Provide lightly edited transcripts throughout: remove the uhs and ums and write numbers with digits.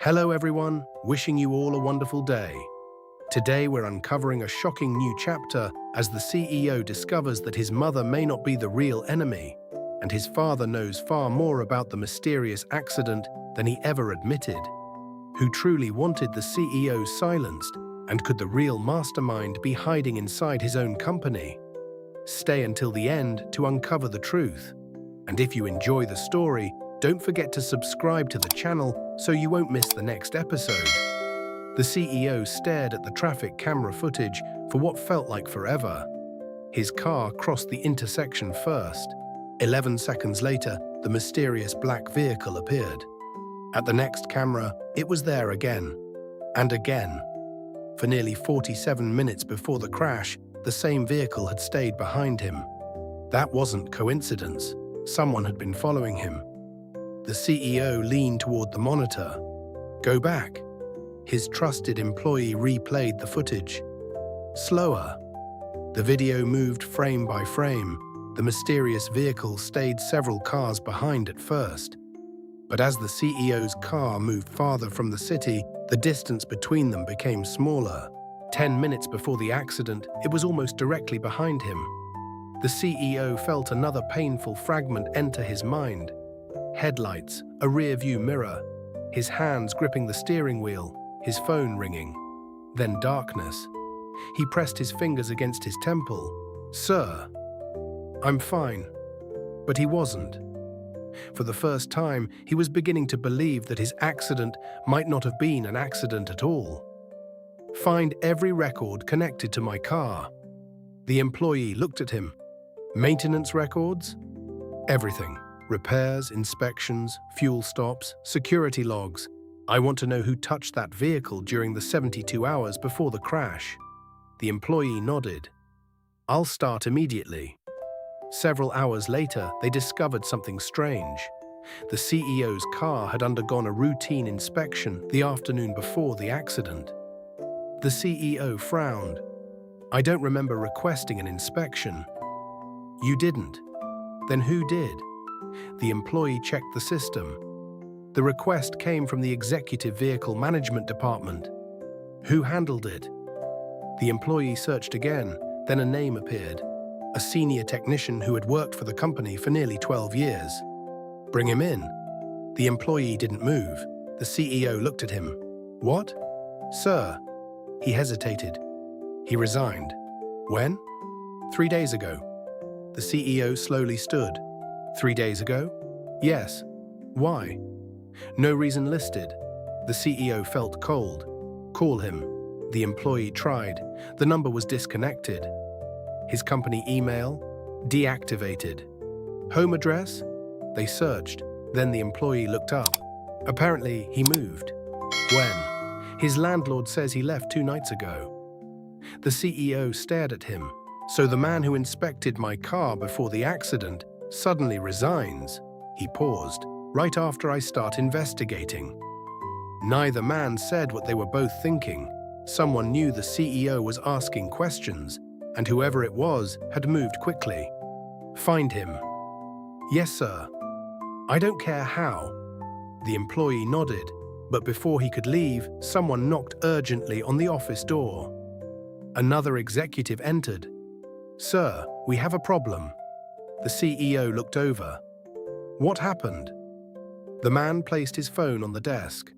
Hello everyone, wishing you all a wonderful day. Today we're uncovering a shocking new chapter as the CEO discovers that his mother may not be the real enemy, and his father knows far more about the mysterious accident than he ever admitted. Who truly wanted the CEO silenced, and could the real mastermind be hiding inside his own company? Stay until the end to uncover the truth. And if you enjoy the story, don't forget to subscribe to the channel so you won't miss the next episode. The CEO stared at the traffic camera footage for what felt like forever. His car crossed the intersection first. 11 seconds later, the mysterious black vehicle appeared. At the next camera, it was there again. And again. For nearly 47 minutes before the crash, the same vehicle had stayed behind him. That wasn't coincidence. Someone had been following him. The CEO leaned toward the monitor. "Go back." His trusted employee replayed the footage. Slower. The video moved frame by frame. The mysterious vehicle stayed several cars behind at first. But as the CEO's car moved farther from the city, the distance between them became smaller. 10 minutes before the accident, it was almost directly behind him. The CEO felt another painful fragment enter his mind. Headlights, a rear-view mirror, his hands gripping the steering wheel, his phone ringing. Then darkness. He pressed his fingers against his temple. "Sir, I'm fine." But he wasn't. For the first time, he was beginning to believe that his accident might not have been an accident at all. "Find every record connected to my car." The employee looked at him. "Maintenance records?" "Everything. Repairs, inspections, fuel stops, security logs. I want to know who touched that vehicle during the 72 hours before the crash." The employee nodded. "I'll start immediately." Several hours later, they discovered something strange. The CEO's car had undergone a routine inspection the afternoon before the accident. The CEO frowned. "I don't remember requesting an inspection." "You didn't? Then who did?" The employee checked the system. The request came from the Executive Vehicle Management Department. "Who handled it?" The employee searched again, then a name appeared. A senior technician who had worked for the company for nearly 12 years. "Bring him in." The employee didn't move. The CEO looked at him. "What?" "Sir." He hesitated. "He resigned." "When?" "3 days ago." The CEO slowly stood. "3 days ago?" "Yes." "Why?" "No reason listed." The CEO felt cold. "Call him." The employee tried. The number was disconnected. His company email? Deactivated. Home address? They searched. Then the employee looked up. Apparently, he moved. When? "His landlord says he left 2 nights ago." The CEO stared at him. "So the man who inspected my car before the accident suddenly resigns." He paused. "Right after I start investigating." Neither man said what they were both thinking. Someone knew the CEO was asking questions, and whoever it was had moved quickly. "Find him." "Yes, sir." "I don't care how." The employee nodded, but before he could leave, someone knocked urgently on the office door. Another executive entered. "Sir, we have a problem." The CEO looked over. "What happened?" The man placed his phone on the desk.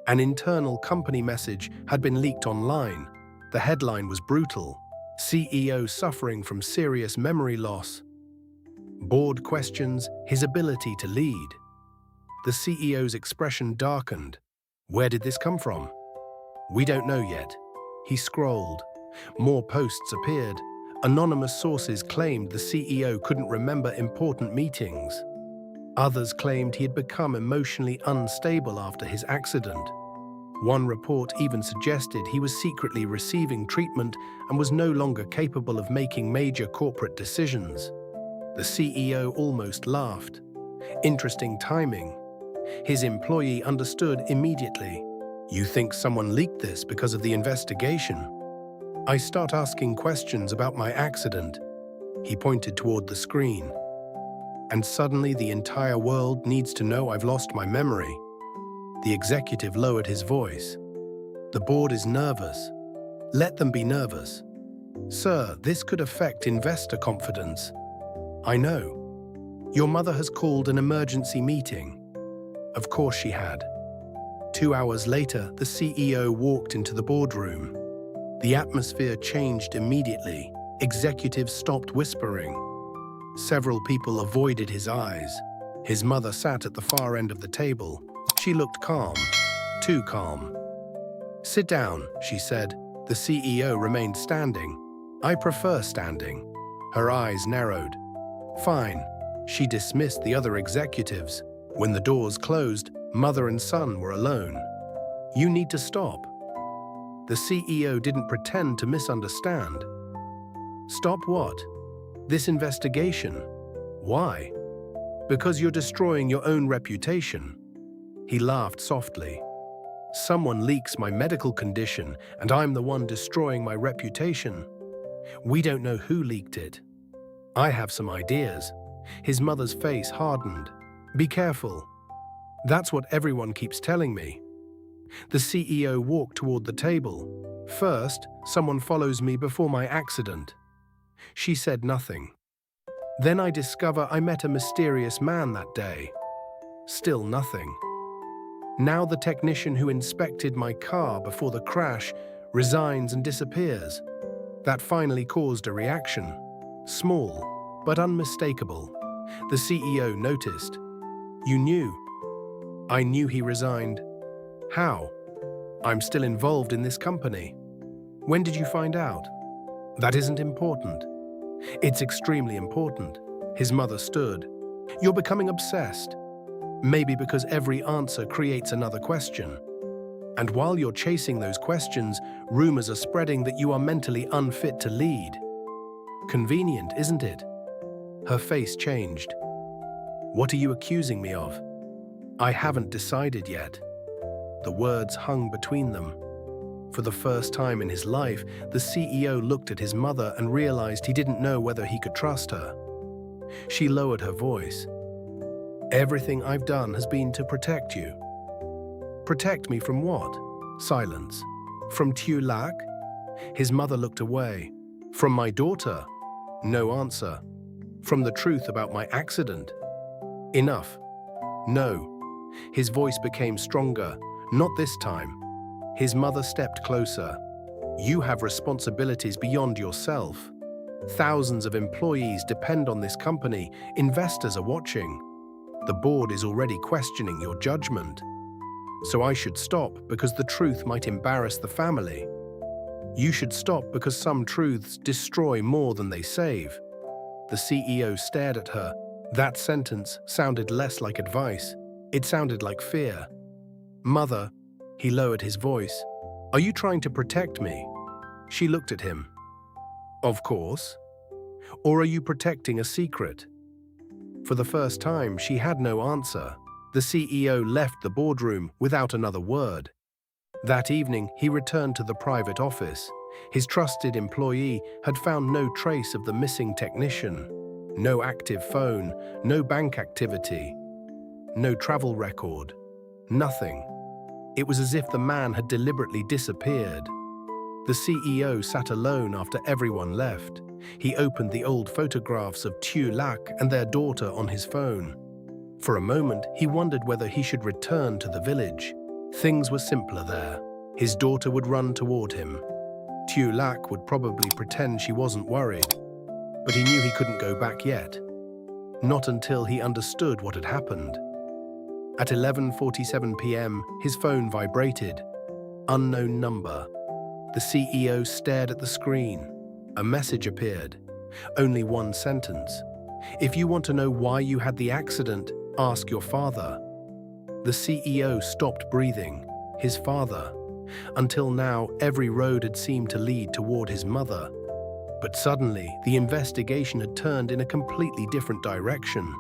An internal company message had been leaked online. The headline was brutal. "CEO suffering from serious memory loss." Board questions his ability to lead. The CEO's expression darkened. "Where did this come from?" "We don't know yet." He scrolled. More posts appeared. Anonymous sources claimed the CEO couldn't remember important meetings. Others claimed he had become emotionally unstable after his accident. One report even suggested he was secretly receiving treatment and was no longer capable of making major corporate decisions. The CEO almost laughed. Interesting timing. His employee understood immediately. "You think someone leaked this because of the investigation?" "I start asking questions about my accident." He pointed toward the screen. "And suddenly the entire world needs to know I've lost my memory." The executive lowered his voice. The board is nervous. Let them be nervous. Sir, this could affect investor confidence. I know. Your mother has called an emergency meeting. Of course she had. 2 hours later, the CEO walked into the boardroom. The atmosphere changed immediately. Executives stopped whispering. Several people avoided his eyes. His mother sat at the far end of the table. She looked calm, too calm. Sit down, she said. The CEO remained standing. I prefer standing. Her eyes narrowed. Fine. She dismissed the other executives. When the doors closed, mother and son were alone. You need to stop. The CEO didn't pretend to misunderstand. Stop what? This investigation. Why? Because you're destroying your own reputation. He laughed softly. Someone leaks my medical condition, and I'm the one destroying my reputation. We don't know who leaked it. I have some ideas. His mother's face hardened. Be careful. That's what everyone keeps telling me. The CEO walked toward the table. First, someone follows me before my accident. She said nothing. Then I discover I met a mysterious man that day. Still nothing. Now the technician who inspected my car before the crash resigns and disappears. That finally caused a reaction. Small, but unmistakable. The CEO noticed. You knew. I knew he resigned. How? I'm still involved in this company. When did you find out? That isn't important. It's extremely important. His mother stood. You're becoming obsessed. Maybe because every answer creates another question. And while you're chasing those questions, rumors are spreading that you are mentally unfit to lead. Convenient, isn't it? Her face changed. What are you accusing me of? I haven't decided yet. The words hung between them. For the first time in his life, the CEO looked at his mother and realized he didn't know whether he could trust her. She lowered her voice. Everything I've done has been to protect you. Protect me from what? Silence. From Tieu Lac? His mother looked away. From my daughter? No answer. From the truth about my accident? Enough. No. His voice became stronger. Not this time. His mother stepped closer. You have responsibilities beyond yourself. Thousands of employees depend on this company. Investors are watching. The board is already questioning your judgment. So I should stop because the truth might embarrass the family. You should stop because some truths destroy more than they save. The CEO stared at her. That sentence sounded less like advice. It sounded like fear. Mother, he lowered his voice. Are you trying to protect me? She looked at him. Of course. Or are you protecting a secret? For the first time, she had no answer. The CEO left the boardroom without another word. That evening, he returned to the private office. His trusted employee had found no trace of the missing technician. No active phone, no bank activity, no travel record, nothing. It was as if the man had deliberately disappeared. The CEO sat alone after everyone left. He opened the old photographs of Tieu Lac and their daughter on his phone. For a moment, he wondered whether he should return to the village. Things were simpler there. His daughter would run toward him. Tieu Lac would probably pretend she wasn't worried. But he knew he couldn't go back yet. Not until he understood what had happened. At 11:47 p.m., his phone vibrated. Unknown number. The CEO stared at the screen. A message appeared. Only one sentence. If you want to know why you had the accident, ask your father. The CEO stopped breathing. His father. Until now, every road had seemed to lead toward his mother. But suddenly, the investigation had turned in a completely different direction.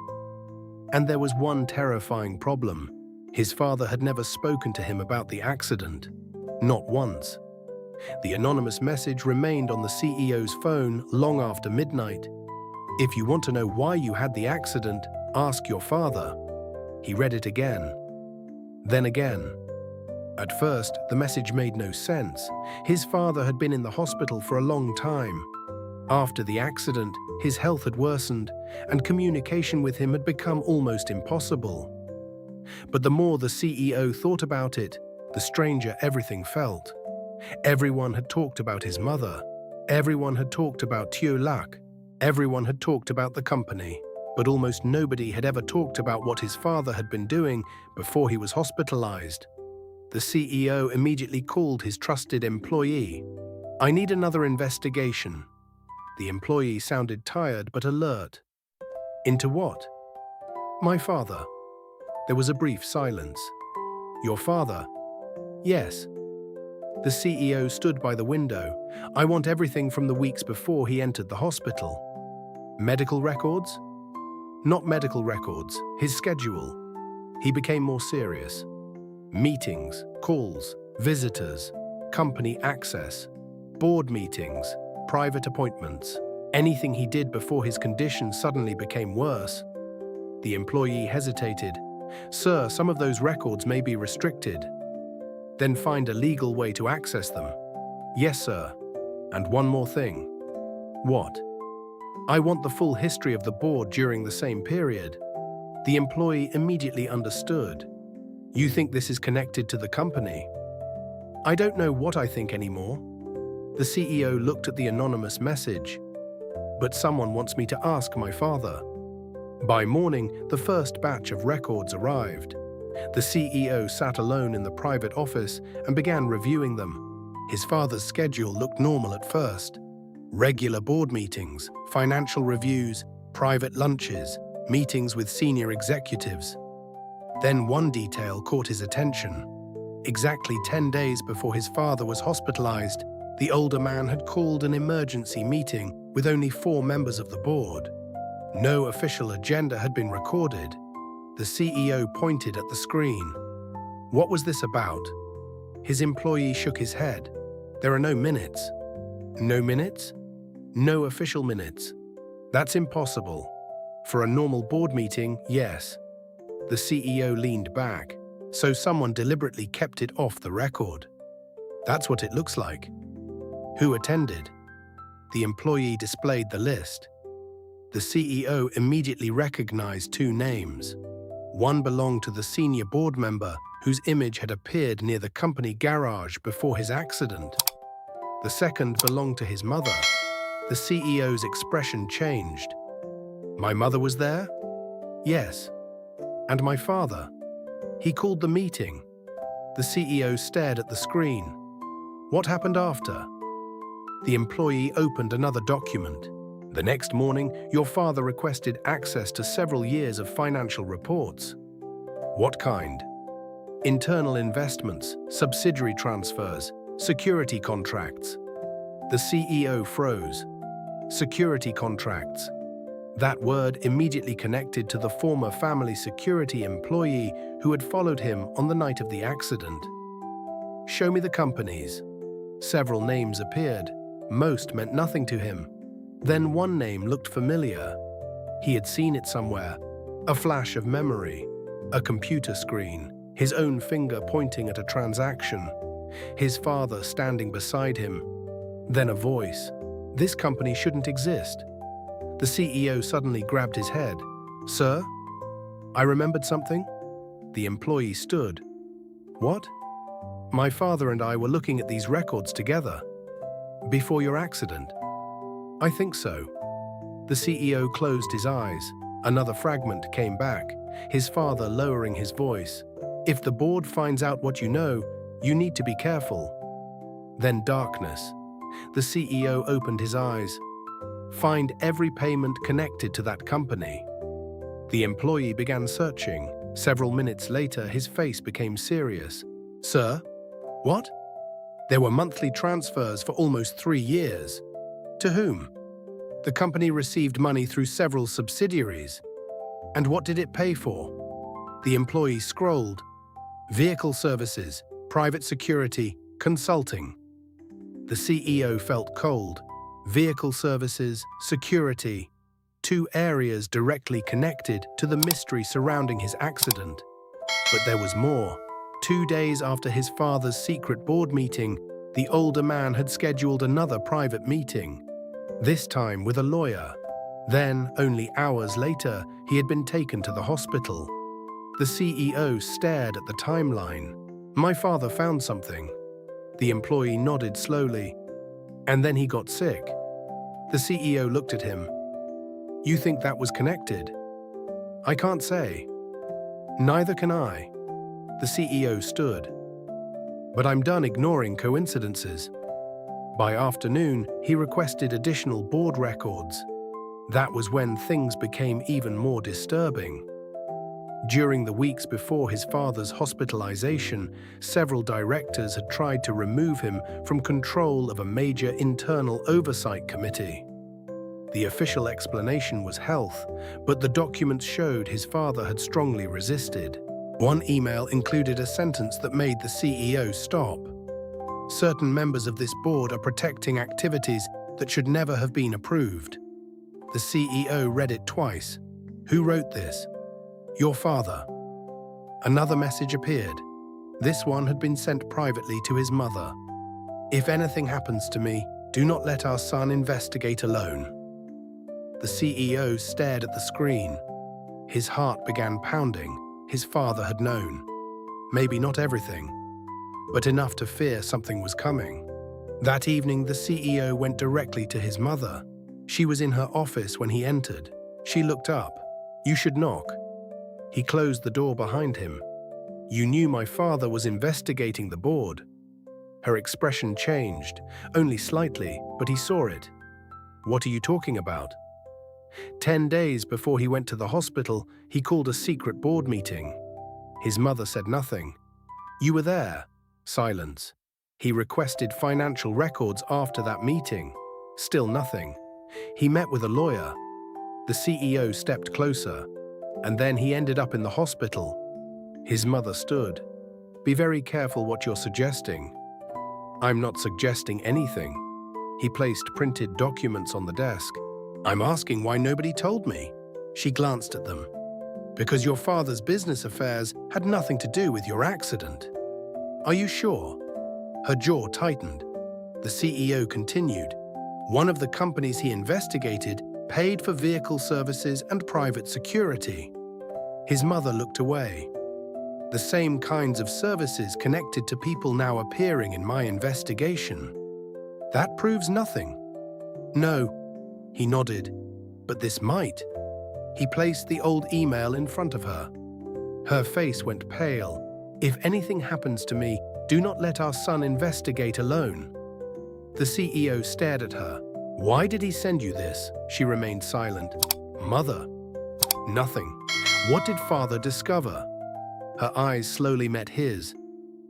And there was one terrifying problem. His father had never spoken to him about the accident. Not once. The anonymous message remained on the CEO's phone long after midnight. If you want to know why you had the accident, ask your father. He read it again. Then again. At first, the message made no sense. His father had been in the hospital for a long time. After the accident, his health had worsened, and communication with him had become almost impossible. But the more the CEO thought about it, the stranger everything felt. Everyone had talked about his mother. Everyone had talked about Tieu Lac. Everyone had talked about the company. But almost nobody had ever talked about what his father had been doing before he was hospitalized. The CEO immediately called his trusted employee. "I need another investigation." The employee sounded tired but alert. "Into what?" "My father." There was a brief silence. "Your father?" "Yes." The CEO stood by the window. "I want everything from the weeks before he entered the hospital." "Medical records?" "Not medical records, his schedule." He became more serious. "Meetings, calls, visitors, company access, board meetings, private appointments, anything he did before his condition suddenly became worse." The employee hesitated. "Sir, some of those records may be restricted." "Then find a legal way to access them." "Yes, sir. And one more thing." "What?" "I want the full history of the board during the same period." The employee immediately understood. "You think this is connected to the company?" "I don't know what I think anymore." The CEO looked at the anonymous message. "But someone wants me to ask my father." By morning, the first batch of records arrived. The CEO sat alone in the private office and began reviewing them. His father's schedule looked normal at first. Regular board meetings, financial reviews, private lunches, meetings with senior executives. Then one detail caught his attention. Exactly 10 days before his father was hospitalized, the older man had called an emergency meeting with only 4 members of the board. No official agenda had been recorded. The CEO pointed at the screen. "What was this about?" His employee shook his head. "There are no minutes." "No minutes?" "No official minutes." "That's impossible." "For a normal board meeting, yes." The CEO leaned back. "So someone deliberately kept it off the record." "That's what it looks like." "Who attended?" The employee displayed the list. The CEO immediately recognized 2 names. One belonged to the senior board member whose image had appeared near the company garage before his accident. The second belonged to his mother. The CEO's expression changed. "My mother was there?" "Yes." "And my father?" "He called the meeting." The CEO stared at the screen. "What happened after?" The employee opened another document. "The next morning, your father requested access to several years of financial reports." "What kind?" "Internal investments, subsidiary transfers, security contracts." The CEO froze. Security contracts. That word immediately connected to the former family security employee who had followed him on the night of the accident. "Show me the companies." Several names appeared. Most meant nothing to him. Then one name looked familiar. He had seen it somewhere. A flash of memory. A computer screen. His own finger pointing at a transaction. His father standing beside him. Then a voice. "This company shouldn't exist." The CEO suddenly grabbed his head. "Sir? I remembered something?" The employee stood. "What?" "My father and I were looking at these records together." "Before your accident?" "I think so." The CEO closed his eyes. Another fragment came back, his father lowering his voice. "If the board finds out what you know, you need to be careful." Then darkness. The CEO opened his eyes. "Find every payment connected to that company." The employee began searching. Several minutes later, his face became serious. "Sir? What?" "There were monthly transfers for almost 3 years." "To whom?" "The company received money through several subsidiaries." "And what did it pay for?" The employee scrolled. "Vehicle services, private security, consulting." The CEO felt cold. Vehicle services, security, 2 areas directly connected to the mystery surrounding his accident. But there was more. 2 days after his father's secret board meeting, the older man had scheduled another private meeting, this time with a lawyer. Then, only hours later, he had been taken to the hospital. The CEO stared at the timeline. "My father found something." The employee nodded slowly. "And then he got sick." The CEO looked at him. "You think that was connected?" "I can't say." "Neither can I." The CEO stood. "But I'm done ignoring coincidences." By afternoon, he requested additional board records. That was when things became even more disturbing. During the weeks before his father's hospitalization, several directors had tried to remove him from control of a major internal oversight committee. The official explanation was health, but the documents showed his father had strongly resisted. One email included a sentence that made the CEO stop. "Certain members of this board are protecting activities that should never have been approved." The CEO read it twice. "Who wrote this?" "Your father." Another message appeared. This one had been sent privately to his mother. "If anything happens to me, do not let our son investigate alone." The CEO stared at the screen. His heart began pounding. His father had known. Maybe not everything, but enough to fear something was coming. That evening, the CEO went directly to his mother. She was in her office when he entered. She looked up. "You should knock." He closed the door behind him. "You knew my father was investigating the board." Her expression changed, only slightly, but he saw it. "What are you talking about?" 10 days before he went to the hospital, he called a secret board meeting. His mother said nothing. "You were there." Silence. He requested financial records after that meeting. Still nothing. He met with a lawyer. The CEO stepped closer, and then he ended up in the hospital. His mother stood. "Be very careful what you're suggesting." "I'm not suggesting anything." He placed printed documents on the desk. "I'm asking why nobody told me." She glanced at them. "Because your father's business affairs had nothing to do with your accident." "Are you sure?" Her jaw tightened. The CEO continued. "One of the companies he investigated paid for vehicle services and private security." His mother looked away. "The same kinds of services connected to people now appearing in my investigation. That proves nothing." "No." He nodded. "But this might." He placed the old email in front of her. Her face went pale. "If anything happens to me, do not let our son investigate alone." The CEO stared at her. "Why did he send you this?" She remained silent. "Mother." "Nothing." "What did father discover?" Her eyes slowly met his.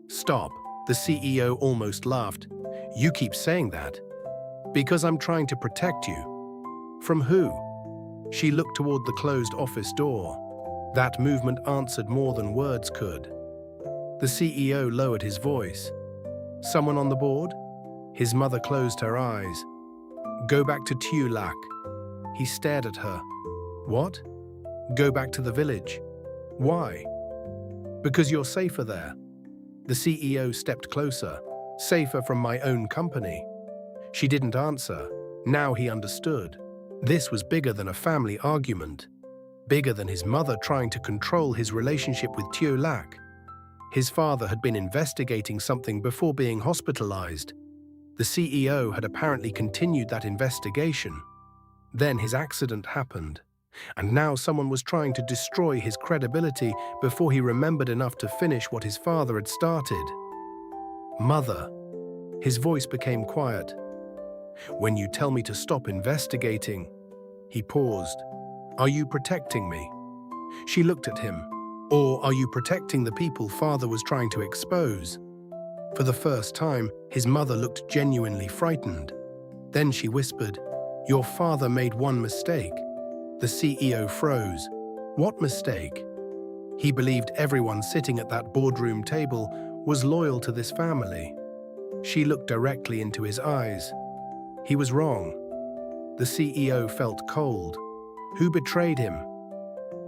"Stop." The CEO almost laughed. "You keep saying that." "Because I'm trying to protect you." "From who?" She looked toward the closed office door. That movement answered more than words could. The CEO lowered his voice. "Someone on the board?" His mother closed her eyes. "Go back to Tieu Lac." He stared at her. "What?" "Go back to the village." "Why?" "Because you're safer there." The CEO stepped closer. "Safer from my own company." She didn't answer. Now he understood. This was bigger than a family argument. Bigger than his mother trying to control his relationship with Tieu Lac. His father had been investigating something before being hospitalized. The CEO had apparently continued that investigation. Then his accident happened. And now someone was trying to destroy his credibility before he remembered enough to finish what his father had started. "Mother." His voice became quiet. "When you tell me to stop investigating." He paused. "Are you protecting me?" She looked at him. "Or are you protecting the people father was trying to expose?" For the first time, his mother looked genuinely frightened. Then she whispered, "Your father made one mistake." The CEO froze. "What mistake?" He believed everyone sitting at that boardroom table was loyal to this family. She looked directly into his eyes. He was wrong. The CEO felt cold. Who betrayed him?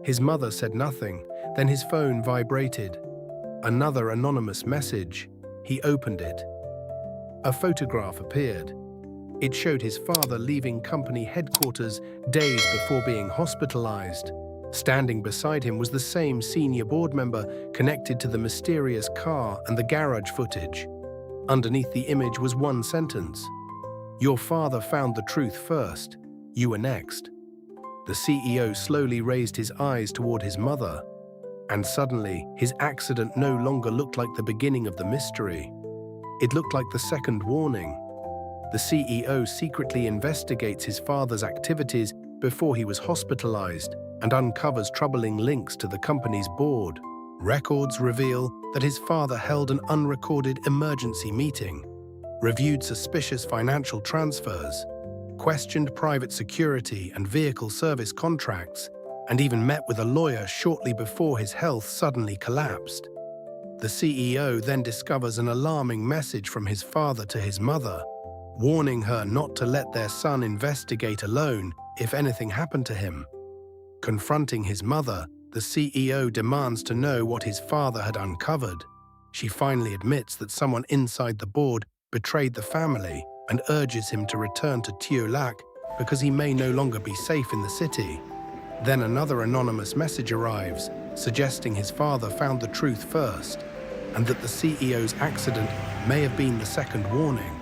His mother said nothing, then his phone vibrated. Another anonymous message. He opened it. A photograph appeared. It showed his father leaving company headquarters days before being hospitalized. Standing beside him was the same senior board member connected to the mysterious car and the garage footage. Underneath the image was one sentence: "Your father found the truth first. You were next." The CEO slowly raised his eyes toward his mother, and suddenly his accident no longer looked like the beginning of the mystery. It looked like the second warning. The CEO secretly investigates his father's activities before he was hospitalized and uncovers troubling links to the company's board. Records reveal that his father held an unrecorded emergency meeting, reviewed suspicious financial transfers, questioned private security and vehicle service contracts, and even met with a lawyer shortly before his health suddenly collapsed. The CEO then discovers an alarming message from his father to his mother, warning her not to let their son investigate alone if anything happened to him. Confronting his mother, the CEO demands to know what his father had uncovered. She finally admits that someone inside the board betrayed the family and urges him to return to Tieu Lac because he may no longer be safe in the city. Then another anonymous message arrives, suggesting his father found the truth first, and that the CEO's accident may have been the second warning.